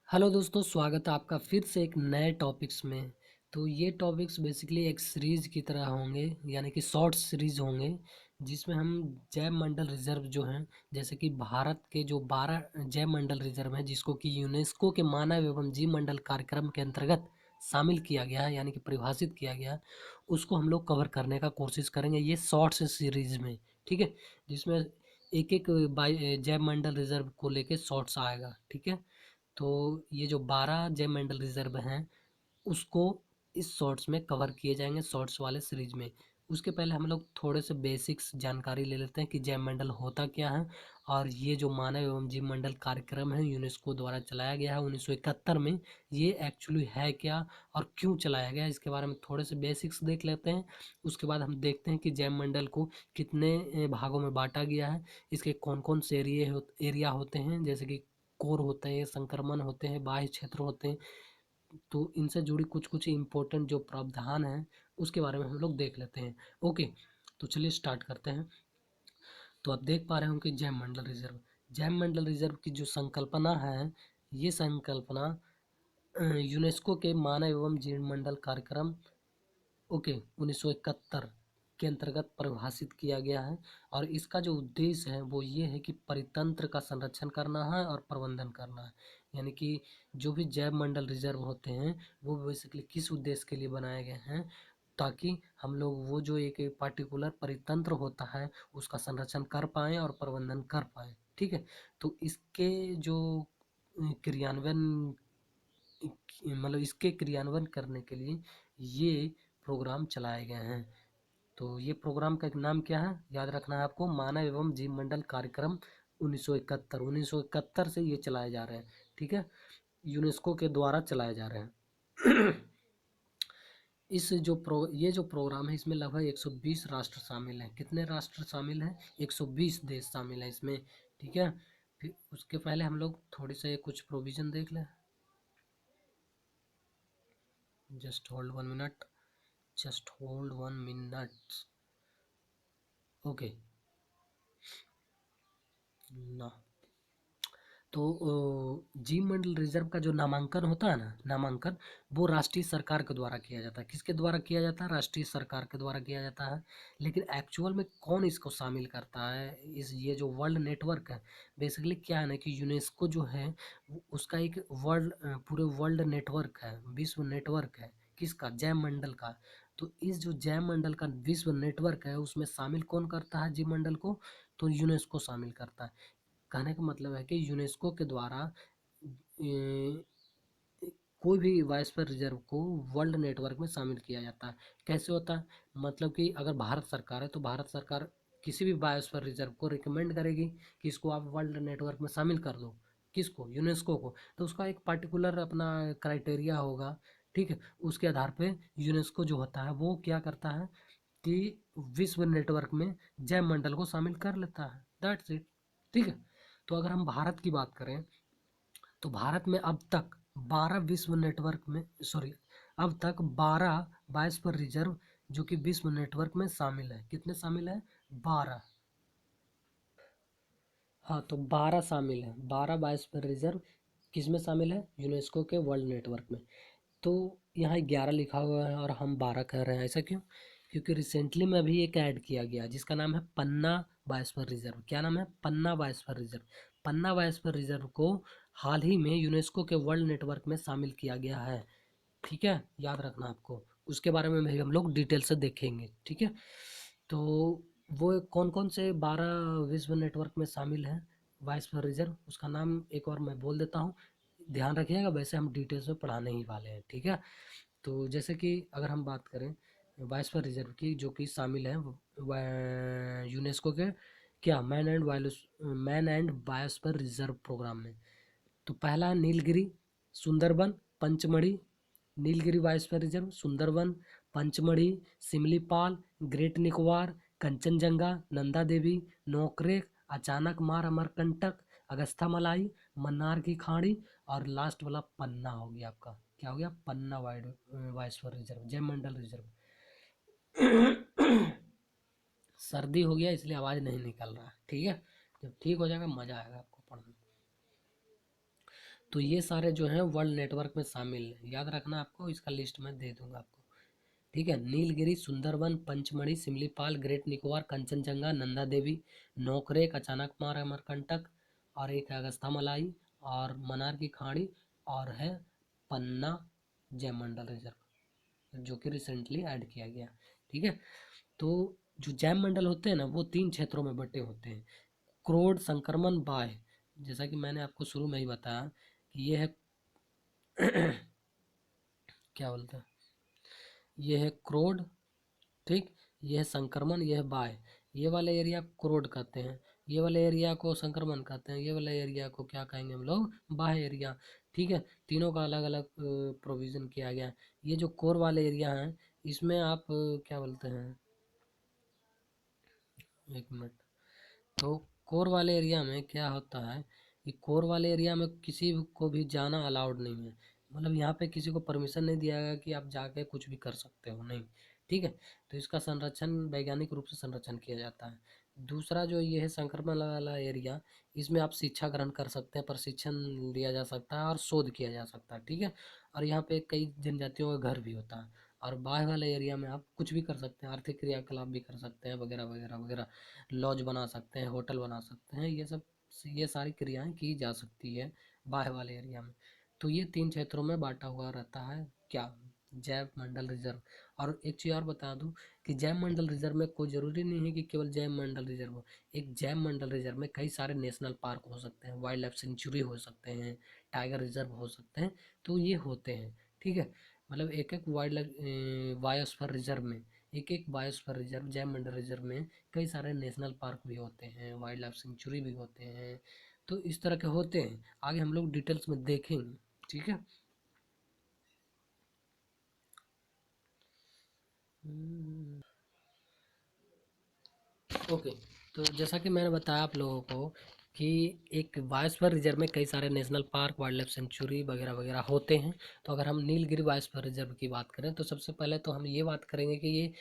Hello दोस्तों, स्वागत है आपका फिर से एक नए टॉपिक्स में। तो ये टॉपिक्स बेसिकली एक सीरीज़ की तरह होंगे, यानी कि शॉर्ट सीरीज़ होंगे, जिसमें हम जैव मंडल रिजर्व जो हैं, जैसे कि भारत के जो 12 जैव मंडल रिजर्व हैं, जिसको कि यूनेस्को के मानव एवं जीव मंडल कार्यक्रम के अंतर्गत शामिल किया गया है, यानी कि परिभाषित किया गया है, उसको हम लोग कवर करने का कोशिश करेंगे ये शॉर्ट सीरीज़ में। ठीक है, जिसमें एक एक जैव मंडल रिजर्व को लेके शॉर्ट्स आएगा। ठीक है, तो ये जो 12 जय मंडल रिजर्व हैं उसको इस शॉर्ट्स में कवर किए जाएंगे, शॉर्ट्स वाले सीरीज में। उसके पहले हम लोग थोड़े से बेसिक्स जानकारी ले लेते हैं कि जय मंडल होता क्या है, और ये जो मानव एवं जीव मंडल कार्यक्रम है यूनेस्को द्वारा चलाया गया है 1971 में, ये एक्चुअली है क्या और क्यों चलाया गया, इसके बारे में थोड़े से बेसिक्स देख लेते हैं। उसके बाद हम देखते हैं कि जैव मंडल को कितने भागों में बांटा गया है, इसके कौन कौन से एरिया होते हैं, जैसे कि कोर होते हैं, संक्रमण होते हैं, बाह्य क्षेत्र होते हैं। तो इनसे जुड़ी कुछ कुछ इम्पोर्टेंट जो प्रावधान हैं उसके बारे में हम लोग देख लेते हैं। ओके, तो चलिए स्टार्ट करते हैं। तो आप देख पा रहे हो कि जैव मंडल रिजर्व की जो संकल्पना है, ये संकल्पना यूनेस्को के मानव एवं जीव मंडल कार्यक्रम ओके 1971 के अंतर्गत परिभाषित किया गया है। और इसका जो उद्देश्य है वो ये है कि परितंत्र का संरक्षण करना है और प्रबंधन करना है। यानी कि जो भी जैव मंडल रिजर्व होते हैं वो बेसिकली किस उद्देश्य के लिए बनाए गए हैं, ताकि हम लोग वो जो एक पार्टिकुलर परितंत्र होता है उसका संरक्षण कर पाएँ और प्रबंधन कर पाएँ। ठीक है, तो इसके जो क्रियान्वयन मतलब इसके क्रियान्वयन करने के लिए ये प्रोग्राम चलाए गए हैं। तो ये प्रोग्राम का एक नाम क्या है, याद रखना है आपको, मानव एवं जीव मंडल कार्यक्रम 1971 से ये चलाए जा रहे हैं। ठीक है, यूनेस्को के द्वारा चलाए जा रहे हैं। ये जो प्रोग्राम है इसमें लगभग 120 राष्ट्र शामिल हैं। कितने राष्ट्र शामिल हैं? 120 देश शामिल हैं इसमें। ठीक है, फिर उसके पहले हम लोग थोड़ी से कुछ प्रोविज़न देख लें। Just hold 1 minute, just hold 1 minute. Okay ना, तो जीव मंडल रिजर्व का जो नामांकन होता है ना, नामांकन वो राष्ट्रीय सरकार के द्वारा किया जाता है। किसके द्वारा किया जाता है? राष्ट्रीय सरकार के द्वारा किया जाता है। लेकिन एक्चुअल में कौन इसको शामिल करता है, इस ये जो वर्ल्ड नेटवर्क है, बेसिकली क्या है ना कि यूनेस्को जो है उसका एक पूरे वर्ल्ड नेटवर्क है, विश्व नेटवर्क है। किसका? जैव मंडल का। तो इस जो जैव मंडल का विश्व नेटवर्क है उसमें शामिल कौन करता है जीव मंडल को? तो यूनेस्को शामिल करता है। कहने का मतलब है कि यूनेस्को के द्वारा ए, कोई भी बायोस्फीयर रिजर्व को वर्ल्ड नेटवर्क में शामिल किया जाता है। कैसे होता है? मतलब कि अगर भारत सरकार है तो भारत सरकार किसी भी बायोस्फीयर रिजर्व को रिकमेंड करेगी कि इसको आप वर्ल्ड नेटवर्क में शामिल कर दो। किसको? यूनेस्को को। तो उसका एक पर्टिकुलर अपना क्राइटेरिया होगा। ठीक है, उसके आधार पे यूनेस्को जो होता है वो क्या करता है कि विश्व नेटवर्क में जैव मंडल को शामिल कर लेता है। That's it. ठीक है, तो अगर हम भारत की बात करें तो भारत में अब तक 12 विश्व नेटवर्क में सॉरी अब तक 12 बायोस्फीयर रिजर्व जो कि विश्व नेटवर्क में शामिल है। कितने शामिल है? 12। हाँ, तो 12 शामिल है। 12 बायोस्फीयर रिजर्व किस में शामिल है? यूनेस्को के वर्ल्ड नेटवर्क में। तो यहाँ 11 लिखा हुआ है और हम 12 कह रहे हैं, ऐसा क्यों? क्योंकि रिसेंटली में अभी एक ऐड किया गया जिसका नाम है पन्ना बायोस्फीयर रिजर्व। क्या नाम है? पन्ना बायोस्फीयर रिजर्व। पन्ना बायोस्फीयर रिजर्व को हाल ही में यूनेस्को के वर्ल्ड नेटवर्क में शामिल किया गया है। ठीक है, याद रखना आपको। उसके बारे में भी हम लोग डिटेल से देखेंगे। ठीक है, तो वो कौन कौन से 12 विश्व नेटवर्क में शामिल हैं बायोस्फीयर रिजर्व, उसका नाम एक और मैं बोल देता हूँ, ध्यान रखिएगा। वैसे हम डिटेल्स में पढ़ाने ही वाले हैं। ठीक है, तो जैसे कि अगर हम बात करें बायोस्फीयर रिजर्व की जो कि शामिल है यूनेस्को के क्या man and biosphere reserve programme में। तो पहला है Nilgiri, Sundarban, Pachmarhi. Nilgiri biosphere reserve, Sundarban, Pachmarhi, Similipal, great Nicobar, Kanchenjunga, Nanda Devi, Nokrek, Achanakmar, Amarkantak, अगस्था मलाई, मन्नार की खाड़ी, और लास्ट वाला पन्ना हो गया आपका। क्या हो गया? पन्ना बायोस्फीयर रिजर्व, जैव मंडल रिजर्व। सर्दी हो गया इसलिए आवाज़ नहीं निकल रहा है। ठीक है, जब ठीक हो जाएगा मज़ा आएगा आपको पढ़ने में। तो ये सारे जो हैं वर्ल्ड नेटवर्क में शामिल हैं, याद रखना आपको, इसका लिस्ट मैं दे दूंगा आपको। ठीक है, नीलगिरी, सुंदरवन, पंचमढ़ी, सिमलीपाल, ग्रेट निकोबार, कंचनजंगा, नंदा देवी, नोकरेक, अचानकमार, अमरकंटक, और एक है अगस्थामलाई, और मनार की खाड़ी, और है पन्ना जयमंडल रिजर्व, जो कि रिसेंटली ऐड किया गया। ठीक है, तो जो जैव मंडल होते हैं ना, वो 3 क्षेत्रों में बटे होते हैं, क्रोड, संक्रमण, बाह्य। जैसा कि मैंने आपको शुरू में ही बताया कि ये है क्या बोलते हैं, ये है क्रोड, ठीक, ये है संक्रमण, ये है बाह्य। ये वाले एरिया क्रोड कहते हैं, ये वाले एरिया को संक्रमण कहते हैं, ये वाले एरिया को क्या कहेंगे हम लोग, बाह्य एरिया। ठीक है, तीनों का अलग अलग प्रोविज़न किया गया है। ये जो कोर वाले एरिया हैं, इसमें आप क्या बोलते हैं, एक मिनट। तो कोर वाले एरिया में क्या होता है कि कोर वाले एरिया में किसी को भी जाना अलाउड नहीं है, मतलब यहाँ पे किसी को परमिशन नहीं दिया गया कि आप जाके कुछ भी कर सकते हो, नहीं। ठीक है, तो इसका संरक्षण वैज्ञानिक रूप से संरक्षण किया जाता है। दूसरा जो ये है संक्रमण वाला एरिया, इसमें आप शिक्षा ग्रहण कर सकते हैं, प्रशिक्षण लिया जा सकता है और शोध किया जा सकता है। ठीक है, और यहाँ पे कई जनजातियों का घर भी होता है। और बाहर वाले एरिया में आप कुछ भी कर सकते हैं, आर्थिक क्रियाकलाप भी कर सकते हैं, वगैरह वगैरह वगैरह, लॉज बना सकते हैं, होटल बना सकते हैं, ये सब, ये सारी क्रियाएं की जा सकती है बाह्य वाले एरिया में। तो ये 3 क्षेत्रों में बांटा हुआ रहता है क्या, जैव मंडल रिजर्व। और एक चीज़ और बता दूं कि जैव मंडल रिजर्व में कोई ज़रूरी नहीं है कि केवल जैव मंडल रिजर्व हो। एक जैव मंडल रिजर्व में कई सारे नेशनल पार्क हो सकते हैं, वाइल्ड लाइफ सेंचुरी हो सकते हैं, टाइगर रिजर्व हो सकते हैं, तो ये होते हैं। ठीक है, मतलब एक एक वाइल्ड लाइफ बायोस्फीयर रिजर्व में, एक एक बायोस्फीयर रिजर्व, जैव मंडल रिजर्व में कई सारे नेशनल पार्क भी होते हैं, वाइल्ड लाइफ सेंचुरी भी होते हैं, तो इस तरह के होते हैं, आगे हम लोग डिटेल्स में देखेंगे। ठीक है, ओके। तो जैसा कि मैंने बताया आप लोगों को कि एक बायोस्फीयर रिजर्व में कई सारे national park, wild life sanctuary वगैरह वगैरह होते हैं। तो अगर हम नीलगिरी बायोस्फीयर रिजर्व की बात करें तो सबसे पहले तो हम ये बात करेंगे कि ये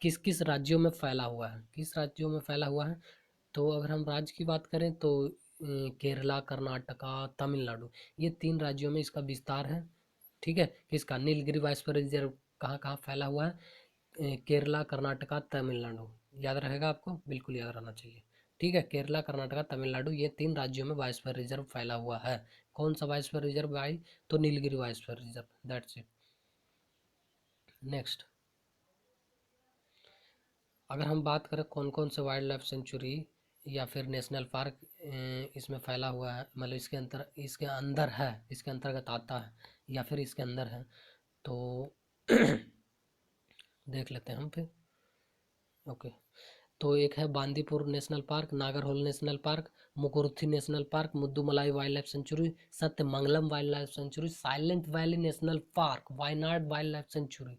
किस किस राज्यों में फैला हुआ है, किस राज्यों में फैला हुआ है। तो अगर हम राज्य की बात करें तो केरला, कर्नाटका, तमिलनाडु, ये 3 राज्यों में इसका विस्तार है। ठीक है, किसका, नीलगिरी बायोस्फीयर रिजर्व कहाँ कहाँ फैला हुआ है, केरला, कर्नाटका, तमिलनाडु। याद रहेगा आपको, बिल्कुल याद रहना चाहिए। ठीक है, केरला, कर्नाटका, तमिलनाडु, ये 3 राज्यों में बायोस्फीयर रिजर्व फैला हुआ है। कौन सा बायोस्फीयर रिजर्व भाई, तो Nilgiri biosphere reserve, that's it. Next, अगर हम बात करें कौन कौन से वाइल्ड लाइफ सेंचुरी या फिर नेशनल पार्क इसमें फैला हुआ है, मतलब इसके अंदर है, इसके अंतर्गत आता है या फिर इसके अंदर है, तो देख लेते हैं हम फिर। ओके, तो एक है Bandipur national park, Nagarhole national park, Mukurthi national park, Mudumalai wildlife sanctuary, Sathyamangalam wildlife sanctuary, silent valley national park, Wayanad wildlife sanctuary,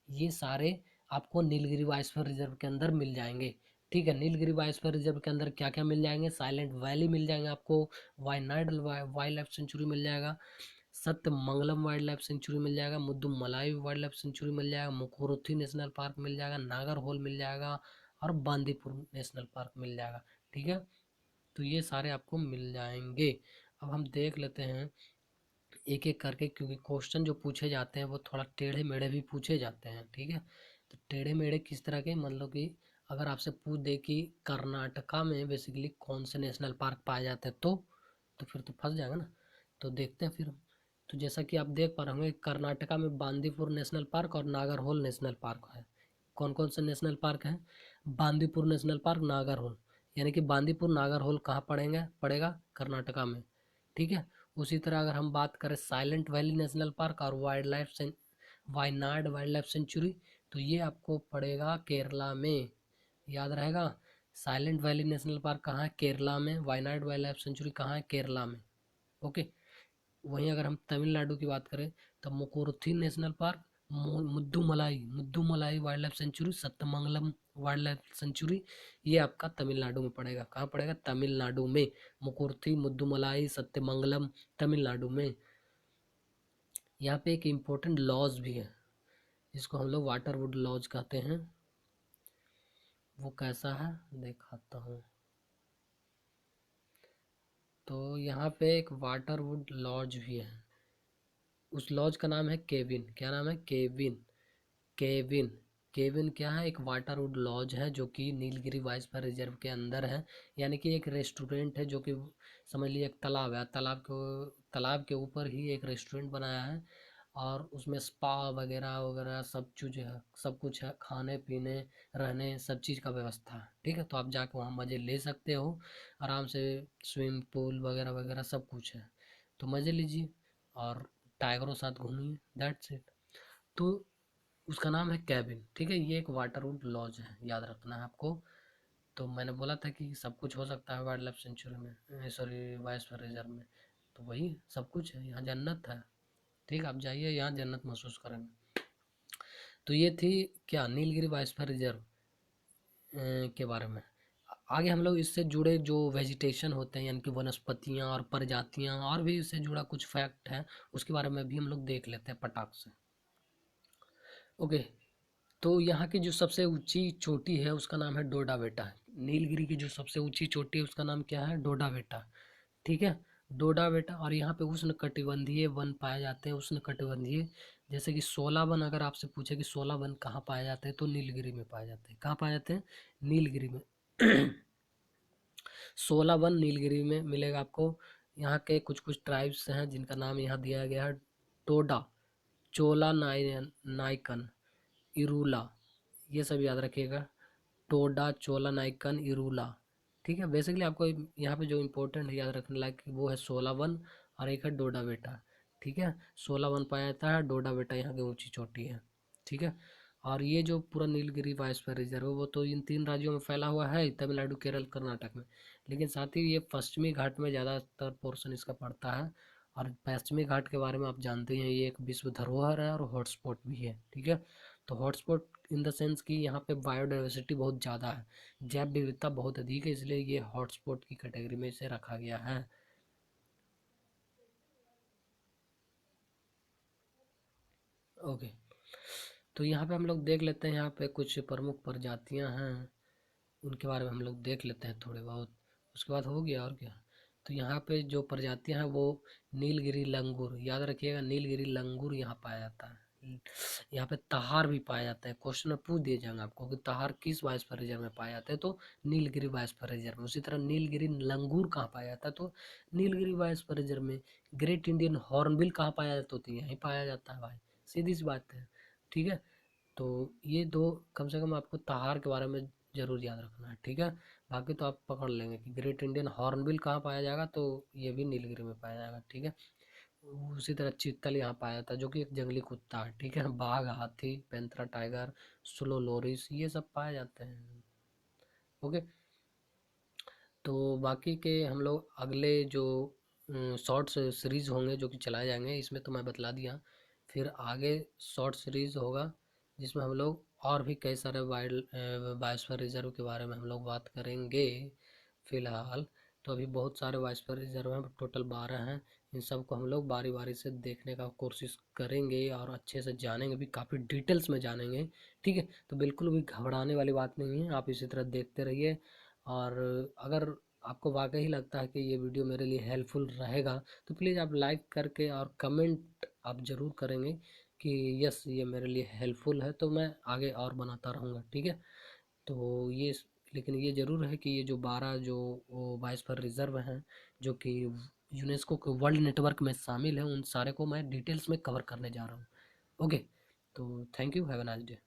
ये सारे आपको नीलगिरी बायोस्फीयर रिजर्व के अंदर मिल जाएंगे। ठीक है, नीलगिरी बायोस्फीयर रिजर्व के अंदर क्या क्या मिल जाएंगे, साइलेंट वैली मिल जाएंगे आपको, वायनाड वाइल्ड लाइफ सेंचुरी मिल जाएगा, सत्यमंगलम वाइल्ड लाइफ सेंचुरी मिल जाएगा, मुद्दुमलाई वाइल्ड लाइफ सेंचुरी मिल जाएगा, मुकुरुथी नेशनल पार्क मिल जाएगा, नागरहोल मिल जाएगा, और बांदीपुर नेशनल पार्क मिल जाएगा। ठीक है, तो ये सारे आपको मिल जाएंगे। अब हम देख लेते हैं एक एक करके, क्योंकि क्वेश्चन जो पूछे जाते हैं वो थोड़ा टेढ़े मेढ़े भी पूछे जाते हैं। ठीक है, तो टेढ़े मेढ़े किस तरह के, मतलब कि अगर आपसे पूछ दे कि कर्नाटका में बेसिकली कौन से नेशनल पार्क पाए जाते हैं, तो फिर तो फंस जाएगा ना। तो देखते हैं फिर हम। तो जैसा कि आप देख पा रहे होंगे, कर्नाटका में बांदीपुर नेशनल पार्क और नागरहोल नेशनल पार्क है। कौन कौन से नेशनल पार्क हैं, बांदीपुर नेशनल पार्क, नागरहोल, यानी कि बांदीपुर नागरहोल कहाँ पड़ेंगे, पड़ेगा कर्नाटका में। ठीक है, उसी तरह अगर हम बात करें साइलेंट वैली नेशनल पार्क और वायनाड वाइल्ड लाइफ सेंचुरी, तो ये आपको पड़ेगा केरला में, याद रहेगा। साइलेंट वैली नेशनल पार्क कहाँ है, केरला में, वायनाड वाइल्ड लाइफ सेंचुरी कहाँ है, केरला में। ओके, वहीं अगर हम तमिलनाडु की बात करें तो Mukurthi national park, Mudumalai wildlife sanctuary, Sathyamangalam wildlife sanctuary, ये आपका तमिलनाडु में पड़ेगा। कहाँ पड़ेगा, तमिलनाडु में, मुकुरुथी, मुद्दुमलाई, सत्यमंगलम, तमिलनाडु में। यहाँ पे एक इम्पोर्टेंट लॉज भी है, जिसको हम लोग वाटरवुड लॉज कहते हैं। वो कैसा है दिखाता हूँ। तो यहाँ पे एक वाटरवुड लॉज भी है। उस लॉज का नाम है केविन। क्या नाम है? केविन। केविन। केविन क्या है? एक वाटरवुड लॉज है जो कि नीलगिरी बायोस्फीयर रिजर्व के अंदर है। यानी कि एक रेस्टोरेंट है जो कि समझ लीजिए एक तालाब है, तालाब के ऊपर ही एक रेस्टोरेंट बनाया है और उसमें स्पा वगैरह वगैरह सब चीज़ है, सब कुछ है, खाने पीने रहने सब चीज़ का व्यवस्था है। ठीक है, तो आप जाके वहाँ मज़े ले सकते हो आराम से। स्विमिंग पूल वगैरह वगैरह सब कुछ है, तो मज़े लीजिए और टाइगरों साथ घूमिए, दैट्स इट। तो उसका नाम है कैबिन। ठीक है, ये एक वाटरवुड लॉज है, याद रखना है आपको। तो मैंने बोला था कि सब कुछ हो सकता है वाइल्ड लाइफ सेंचुरी में, सॉरी बायोस्फीयर रिजर्व में। तो वही सब कुछ है, यहाँ जन्नत है। ठीक, आप जाइए, यहाँ जन्नत महसूस करेंगे। तो ये थी क्या, नीलगिरी बायोस्फीयर रिजर्व के बारे में। आगे हम लोग इससे जुड़े जो वेजिटेशन होते हैं, यानी कि वनस्पतियाँ और प्रजातियाँ और भी इससे जुड़ा कुछ फैक्ट है, उसके बारे में भी हम लोग देख लेते हैं पटाख से। ओके, तो यहाँ की जो सबसे ऊंची चोटी है उसका नाम है डोडा बेटा। नीलगिरी की जो सबसे ऊंची चोटी है उसका नाम क्या है? डोडा बेटा। ठीक है, डोडा बेटा। और यहाँ पे उष्ण कटिबंधीय वन पाए जाते हैं, उष्ण कटिबंधीय। जैसे कि 16 वन, अगर आपसे पूछे कि 16 वन कहाँ पाए जाते हैं, तो नीलगिरी में पाए जाते हैं। कहाँ पाए जाते हैं? नीलगिरी में। 16 वन नीलगिरी में मिलेगा आपको। यहाँ के कुछ कुछ ट्राइब्स हैं जिनका नाम यहाँ दिया गया है। टोडा, चोला नायकन, इरूला, ये सब याद रखिएगा। टोडा, चोला नाइकन, इरूला। ठीक है, बेसिकली आपको यहाँ पे जो इम्पोर्टेंट है याद रखने लायक वो है 16 वन और एक है डोडा बेटा। ठीक है, 16 वन पाया जाता है, डोडा बेटा यहाँ की ऊंची चोटी है। ठीक है, और ये जो पूरा नीलगिरी बायोस्फीयर रिजर्व है वो तो इन 3 राज्यों में फैला हुआ है, तमिलनाडु, केरल, कर्नाटक में। लेकिन साथ ही ये पश्चिमी घाट में ज़्यादातर पोर्शन इसका पड़ता है। और पश्चिमी घाट के बारे में आप जानते हैं, ये एक विश्व धरोहर है और हॉटस्पॉट भी है। ठीक है, तो हॉटस्पॉट इन द सेंस कि यहाँ पे बायोडाइवर्सिटी बहुत ज़्यादा है, जैव विविधता बहुत अधिक है, इसलिए ये हॉटस्पॉट की कैटेगरी में इसे रखा गया है। ओके, तो यहाँ पे हम लोग देख लेते हैं, यहाँ पे कुछ प्रमुख प्रजातियाँ हैं, उनके बारे में हम लोग देख लेते हैं थोड़े बहुत। उसके बाद हो गया और क्या। तो यहाँ पे जो प्रजातियाँ हैं वो नीलगिरी लंगूर, याद रखिएगा, नीलगिरी लंगूर यहाँ पाया जाता है। यहाँ पे तहार भी पाया जाता है। क्वेश्चन में पूछ दिए जाएंगे आपको कि तहार किस बायोस्फीयर रिजर्व में पाया जाता है, तो नीलगिरी बायोस्फीयर रिजर्व में। उसी तरह नीलगिरी लंगूर कहाँ पाया जाता है, तो नीलगिरी बायोस्फीयर रिजर्व में। ग्रेट इंडियन हॉर्नबिल कहाँ पाया जाता है, तो यहीं पाया जाता है भाई, सीधी सी बात है। ठीक है, तो ये दो कम से कम आपको तहार के बारे में जरूर याद रखना है। ठीक है, बाकी तो आप पकड़ लेंगे कि ग्रेट इंडियन हॉर्नबिल कहाँ पाया जाएगा, तो ये भी नीलगिरी में पाया जाएगा। ठीक है, उसी तरह चीतल यहाँ पाया जाता है जो कि एक जंगली कुत्ता है। ठीक है, बाघ, हाथी, पैंथरा, टाइगर, स्लो लोरिस, ये सब पाए जाते हैं। ओके, तो बाकी के हम लोग अगले जो शॉर्ट्स सीरीज होंगे जो कि चलाए जाएंगे, इसमें तो मैं बतला दिया। फिर आगे शॉर्ट सीरीज होगा जिसमें हम लोग और भी कई सारे वाइल्ड बायोस्फीयर रिजर्व के बारे में हम लोग बात करेंगे। फिलहाल तो अभी बहुत सारे बायोस्फीयर रिजर्व हैं, टोटल 12 हैं। इन सब को हम लोग बारी बारी से देखने का कोशिश करेंगे और अच्छे से जानेंगे भी, काफ़ी डिटेल्स में जानेंगे। ठीक है, तो बिल्कुल भी घबराने वाली बात नहीं है, आप इसी तरह देखते रहिए। और अगर आपको वाकई लगता है कि ये वीडियो मेरे लिए हेल्पफुल रहेगा, तो प्लीज़ आप लाइक करके और कमेंट आप ज़रूर करेंगे कि यस ये मेरे लिए हेल्पफुल है, तो मैं आगे और बनाता रहूँगा। ठीक है, तो ये, लेकिन ये ज़रूर है कि ये जो 12 जो वो बायोस्फीयर रिजर्व हैं जो कि यूनेस्को के वर्ल्ड नेटवर्क में शामिल है, उन सारे को मैं डिटेल्स में कवर करने जा रहा हूँ। ओके, तो thank you, have a nice day.